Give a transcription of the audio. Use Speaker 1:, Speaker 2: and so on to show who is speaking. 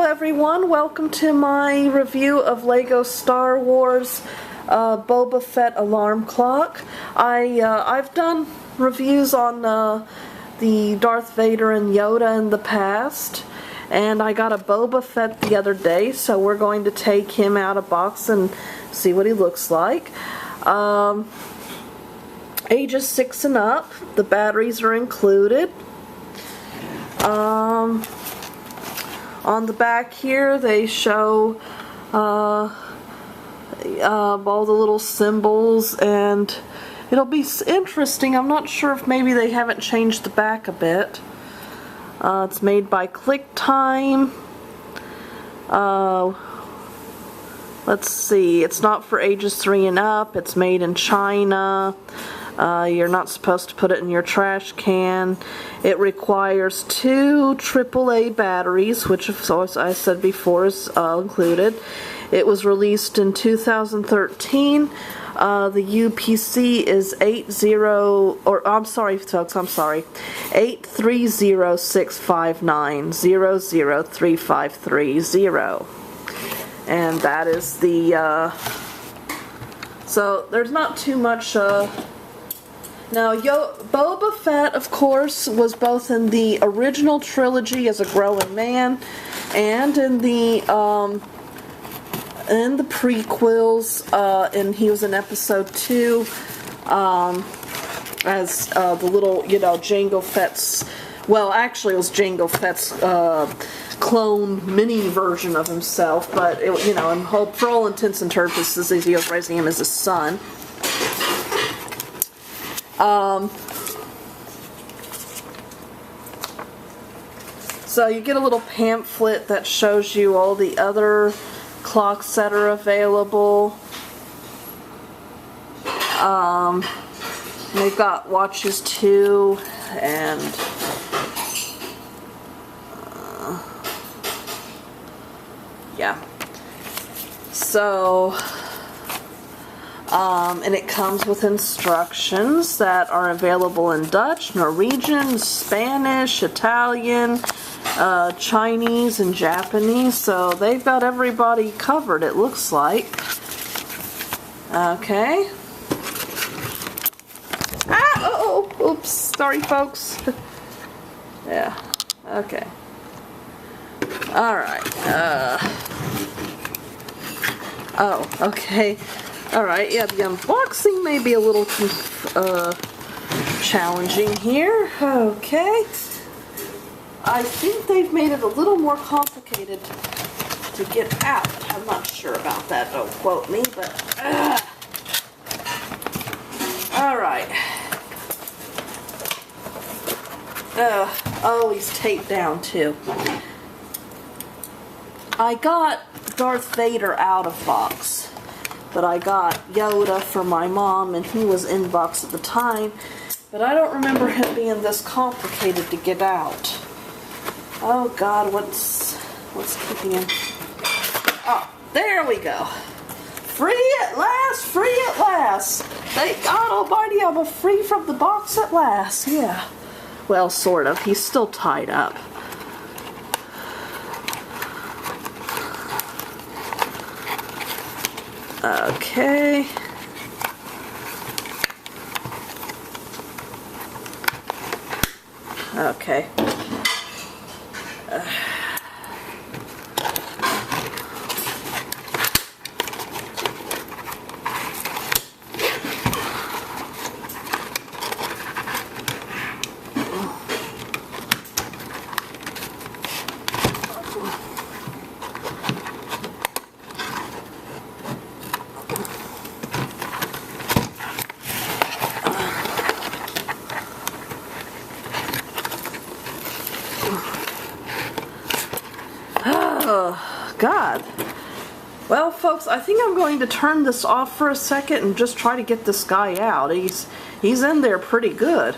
Speaker 1: everyone, welcome to my review of Lego Star Wars Boba Fett alarm clock. I've done reviews on the Darth Vader and Yoda in the past, and I got a Boba Fett the other day, so we're going to take him out of box and see what he looks like. Ages 6 and up. The batteries are included. On the back here they show all the little symbols, and it'll be interesting. I'm not sure if maybe they haven't changed the back a bit. It's made by QuickTime. Let's see, it's not for ages 3 and up. It's made in China. You're not supposed to put it in your trash can. It requires 2 AAA batteries, which, as I said before, is included. It was released in 2013. The UPC is 830-659-0035330. And that is the, so there's not too much, now, Boba Fett, of course, was both in the original trilogy as a growing man, and in the prequels, and he was in Episode 2 as the little, Jango Fett's. Well, actually, it was Jango Fett's clone mini version of himself, but for all intents and purposes, he was raising him as his son. So you get a little pamphlet that shows you all the other clocks that are available. They've got watches too, and yeah. So and it comes with instructions that are available in Dutch, Norwegian, Spanish, Italian, Chinese, and Japanese. So they've got everybody covered, it looks like. Okay. Oops, sorry folks. Yeah, okay. Alright, okay. Alright, yeah, the unboxing may be a little challenging here. Okay. I think they've made it a little more complicated to get out. I'm not sure about that, don't quote me, but... Alright. Oh, he's taped down too. I got Darth Vader out of box. But I got Yoda for my mom, and he was in box at the time. But I don't remember him being this complicated to get out. Oh God, what's keeping him? Oh, there we go. Free at last, free at last. Thank God Almighty, I'm free from the box at last. Yeah. Well, sort of. He's still tied up. Okay. Okay. Oh, God. Well, folks, I think I'm going to turn this off for a second and just try to get this guy out. He's in there pretty good.